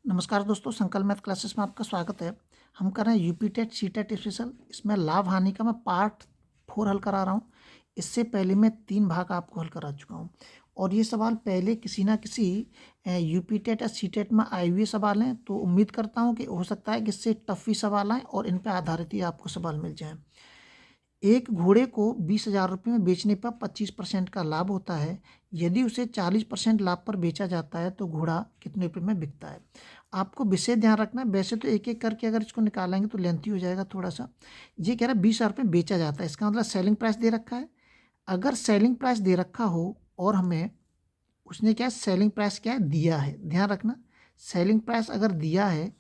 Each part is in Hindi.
नमस्कार दोस्तों, संकल्प मैथ क्लासेस में आपका स्वागत है। हम कर रहे हैं UP TET C TET special. इसमें लाभ हानि का मैं पार्ट 4 हल करा रहा हूँ। इससे पहले मैं 3 भाग आपको हल करा चुका हूँ और ये सवाल पहले किसी ना किसी यूपी टेट या सी टेट में आए हुए सवाल हैं, तो उम्मीद करता हूँ कि हो सकता है कि इससे टफ भी सवाल आएँ और इन पर आधारित ही आपको सवाल मिल जाए। एक घोड़े को 20,000 रुपये में बेचने पर 25% का लाभ होता है। यदि उसे 40% लाभ पर बेचा जाता है तो घोड़ा कितने रुपये में बिकता है। आपको विषय ध्यान रखना है। वैसे तो एक एक करके अगर इसको निकालेंगे तो लेंथी हो जाएगा थोड़ा सा। ये कह रहा है 20,000 रुपये बेचा जाता है, इसका मतलब सेलिंग प्राइस दे रखा है। अगर सेलिंग प्राइस दे रखा हो और हमें उसने क्या सेलिंग प्राइस क्या है दिया है, ध्यान रखना। सेलिंग प्राइस अगर दिया है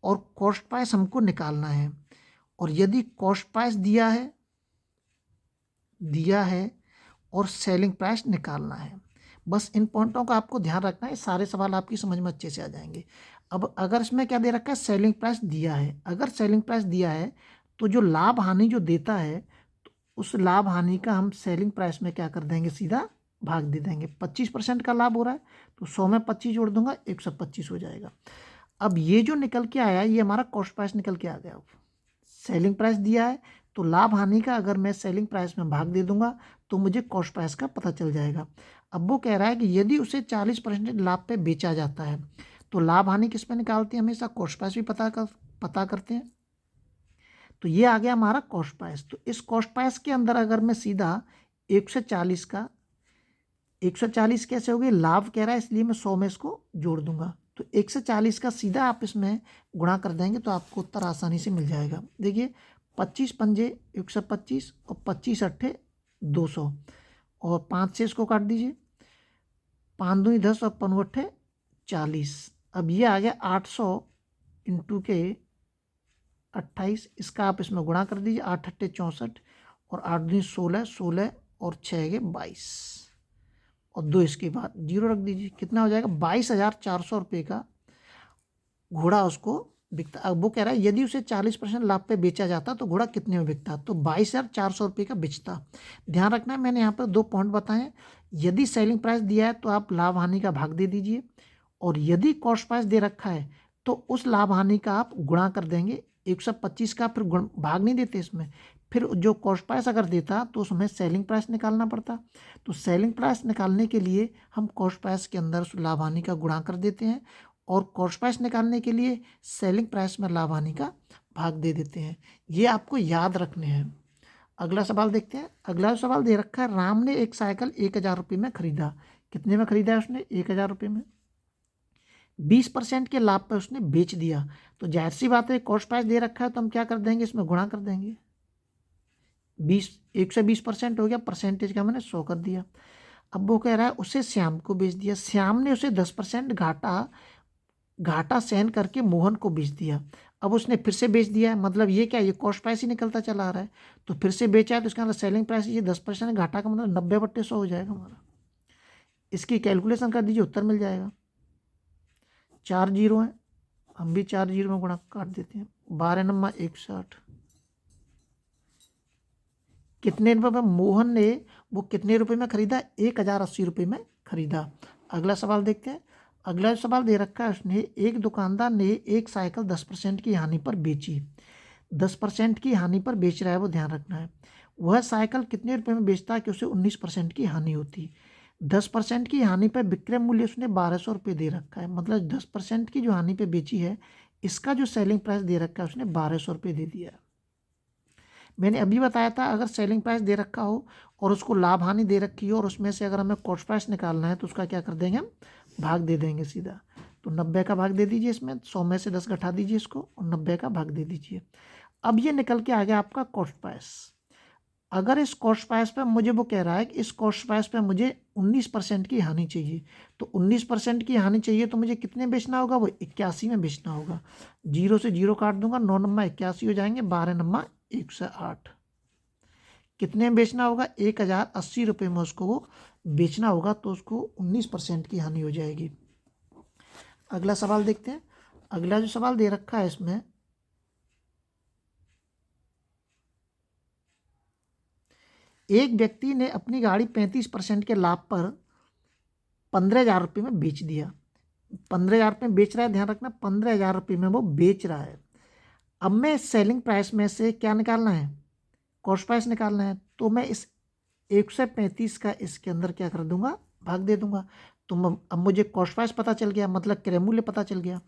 और कॉस्ट प्राइस हमको निकालना है, और यदि कॉस्ट प्राइस दिया है और सेलिंग प्राइस निकालना है, बस इन पॉइंटों का आपको ध्यान रखना है। सारे सवाल आपकी समझ में अच्छे से आ जाएंगे। अब अगर इसमें क्या दे रखा है, सेलिंग प्राइस दिया है। अगर सेलिंग प्राइस दिया है तो जो लाभ हानि जो देता है, तो उस लाभ हानि का हम सेलिंग प्राइस में क्या कर देंगे, सीधा भाग दे देंगे। 25% का लाभ हो रहा है तो 100 में 25 जोड़ दूंगा, 125 हो जाएगा। अब ये जो निकल के आया ये हमारा कॉस्ट प्राइस निकल के आ गया। अब सेलिंग प्राइस दिया है तो लाभ हानि का अगर मैं सेलिंग प्राइस में भाग दे दूंगा तो मुझे कॉस्ट प्राइस का पता चल जाएगा। अब वो कह रहा है कि यदि उसे 40% लाभ पे बेचा जाता है तो लाभ हानि किस पे निकालते हैं, हमेशा कॉस्ट प्राइस भी पता करते हैं। तो ये आ गया हमारा कॉस्ट प्राइस। तो इस कॉस्ट प्राइस के अंदर अगर मैं सीधा 140 का 140 कैसे होगी, लाभ कह रहा है इसलिए मैं 100 में इसको जोड़ दूंगा। तो 140 का सीधा आप इसमें गुणा कर देंगे तो आपको उत्तर आसानी से मिल जाएगा। देखिए 25 पंजे 125 और 25 अट्ठे 200 और 5 से इसको काट दीजिए, 5 दूनी 10 और 5 अट्ठे 40। अब ये आ गया 800 इंटू के 28। इसका आप इसमें गुणा कर दीजिए, 8 अट्ठे 64 और 8 दूनी 16, 16 और 6 के 22 और 2 इसके बाद जीरो रख दीजिए। कितना हो जाएगा, 22,400 रुपये का घोड़ा उसको बिकता। अब वो कह रहा है यदि उसे 40% लाभ पे बेचा जाता तो घोड़ा कितने में बिकता, तो 22,400 रुपये का बेचता। ध्यान रखना है, मैंने यहाँ पर 2 पॉइंट बताए। यदि सेलिंग प्राइस दिया है तो आप लाभ हानि का भाग दे दीजिए, और यदि कॉस्ट प्राइस दे रखा है तो उस लाभ हानि का आप गुणा कर देंगे। 125 का फिर भाग नहीं देते इसमें, फिर जो कॉस्ट प्राइस अगर देता तो उसमें सेलिंग प्राइस निकालना पड़ता। तो सेलिंग प्राइस निकालने के लिए हम कॉस्ट प्राइस के अंदर लाभ हानि का गुणा कर देते हैं, और कॉस्ट प्राइस निकालने के लिए सेलिंग प्राइस में लाभ हानि का भाग दे देते हैं। ये आपको याद रखने हैं। अगला सवाल देखते हैं। अगला सवाल दे रखा है, राम ने एक साइकिल 1,000 रुपये में खरीदा। कितने में खरीदा है उसने, 1,000 रुपये में। 20% के लाभ पर उसने बेच दिया। तो जाहिर सी बात है, कॉस्ट प्राइस दे रखा है तो हम क्या कर देंगे, इसमें गुणा कर देंगे। 120% हो गया, परसेंटेज का मैंने 100 कर दिया। अब वो कह रहा है उसे श्याम को बेच दिया। श्याम ने उसे 10% घाटा सहन करके मोहन को बेच दिया। अब उसने फिर से बेच दिया है, मतलब ये क्या, ये कॉस्ट प्राइस ही निकलता चला आ रहा है। तो फिर से बेचा है तो इसका मतलब सेलिंग प्राइस, ये 10% घाटा का मतलब 90/100 हो जाएगा हमारा। इसकी कैलकुलेशन कर दीजिए, उत्तर मिल जाएगा। 4 जीरो हैं, हम भी 4 जीरो में गुणा काट देते हैं। 12 नम्मा 61। कितने रुपये में मोहन ने वो कितने रुपए में खरीदा, 1,080 रुपये में खरीदा। अगला सवाल देखते हैं। अगला सवाल दे रखा है उसने, एक दुकानदार ने एक साइकिल 10% की हानि पर बेची। 10% की हानि पर बेच रहा है, वो ध्यान रखना है। वह साइकिल कितने रुपए में बेचता है कि उसे 19% की हानि होती। 10% की हानि पर विक्रय मूल्य उसने 1,200 रुपये दे रखा है, मतलब 10% की जो हानि पे बेची है इसका जो सेलिंग प्राइस दे रखा है उसने 1,200 रुपये दे दिया। मैंने अभी बताया था, अगर सेलिंग प्राइस दे रखा हो और उसको लाभ हानि दे रखी हो और उसमें से अगर हमें कॉस्ट प्राइस निकालना है तो उसका क्या कर देंगे, हम भाग दे देंगे सीधा। तो 90 का भाग दे दीजिए इसमें, 100 में से 10 घटा दीजिए इसको और 90 का भाग दे दीजिए। अब ये निकल के आ गया आपका कॉस्ट प्राइस। अगर इस कॉस्ट प्राइस पे मुझे, वो कह रहा है कि इस कॉस्ट प्राइस पे मुझे 19% की हानि चाहिए, तो 19% की हानि चाहिए तो मुझे कितने बेचना होगा, वो 81 में बेचना होगा। जीरो से जीरो काट दूंगा, 9 नम्मा 81 हो जाएंगे, 12 नम्मा 108। कितने में बेचना होगा, 1,080 रुपये में उसको वो बेचना होगा, तो उसको 19% की हानि हो जाएगी। अगला सवाल देखते हैं। अगला जो सवाल दे रखा है इसमें, एक व्यक्ति ने अपनी गाड़ी 35% के लाभ पर 15,000 रुपये में बेच दिया। 15,000 रुपये बेच रहा है, ध्यान रखना 15,000 रुपये में वो बेच रहा है। अब मैं सेलिंग प्राइस में से क्या निकालना है, कॉस्ट प्राइस निकालना है। तो मैं इस 135 का इसके अंदर क्या कर दूंगा, भाग दे दूंगा। तो अब मुझे कॉस्ट प्राइस पता चल गया, मतलब क्रय मूल्य पता चल गया।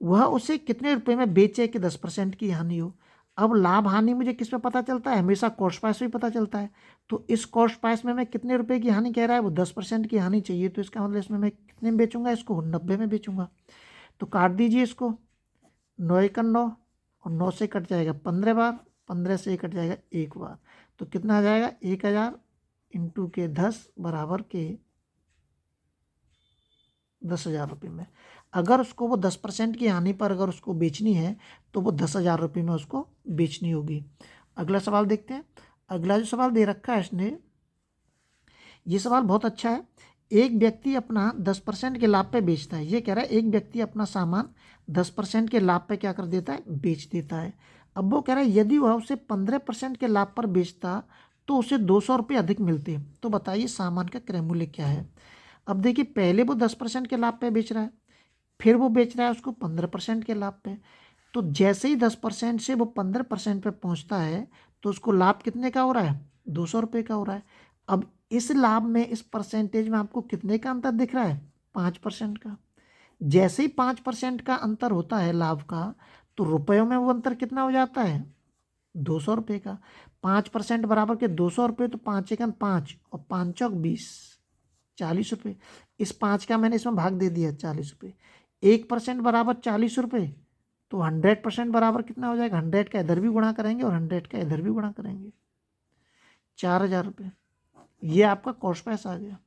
वह उसे कितने रुपए में बेचे कि 10% की हानि हो। अब लाभ हानि मुझे किस में पता चलता है, हमेशा कॉस्ट प्राइस में पता चलता है। तो इस कॉस्ट प्राइस में मैं कितने रुपए की हानि कह रहा है, वो 10% की हानि चाहिए। तो इसका मतलब इसमें मैं कितने में बेचूंगा, इसको 90 में बेचूंगा। तो काट दीजिए इसको, 9 × 9 और 9 से कट जाएगा 15 बार, 15 से कट जाएगा 1 बार। तो कितना आ जाएगा, 1,000 इंटू के 10 बराबर के 10,000 रुपये में। अगर उसको वो 10% की हानि पर अगर उसको बेचनी है तो वो 10,000 रुपये में उसको बेचनी होगी। अगला सवाल देखते हैं। अगला जो सवाल दे रखा है इसने, ये सवाल बहुत अच्छा है। एक व्यक्ति अपना 10% के लाभ पे बेचता है। ये कह रहा है एक व्यक्ति अपना सामान 10% के लाभ पे क्या कर देता है, बेच देता है। अब वो कह रहा है यदि वह उसे 15% के लाभ पर बेचता तो उसे 200 रुपये अधिक मिलते। तो बताइए सामान का क्रय मूल्य क्या है। अब देखिए पहले वो 10% के लाभ पे बेच रहा है, फिर वो बेच रहा है उसको 15% के लाभ पे। तो जैसे ही 10% से वो 15% पे पहुंचता है तो उसको लाभ कितने का हो रहा है, 200 रुपये का हो रहा है। अब इस लाभ में, इस परसेंटेज में आपको कितने का अंतर दिख रहा है, 5% का। जैसे ही 5% का अंतर होता है लाभ का, तो रुपयों में वो अंतर कितना हो जाता है, 200 रुपये का। 5% बराबर के 200 रुपये, तो 5 × 5 और 5 × 20, 40 रुपये। इस 5 का मैंने इसमें भाग दे दिया, 40 रुपये। 1% बराबर 40 रुपये, तो 100% बराबर कितना हो जाएगा, 100 का इधर भी गुणा करेंगे और 100 का इधर भी गुणा करेंगे, 4,000 रुपये। ये आपका कॉस्ट प्राइस आ गया।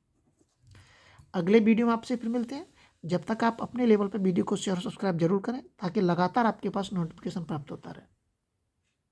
अगले वीडियो में आपसे फिर मिलते हैं। जब तक आप अपने लेवल पर वीडियो को शेयर और सब्सक्राइब जरूर करें ताकि लगातार आपके पास नोटिफिकेशन प्राप्त होता रहे।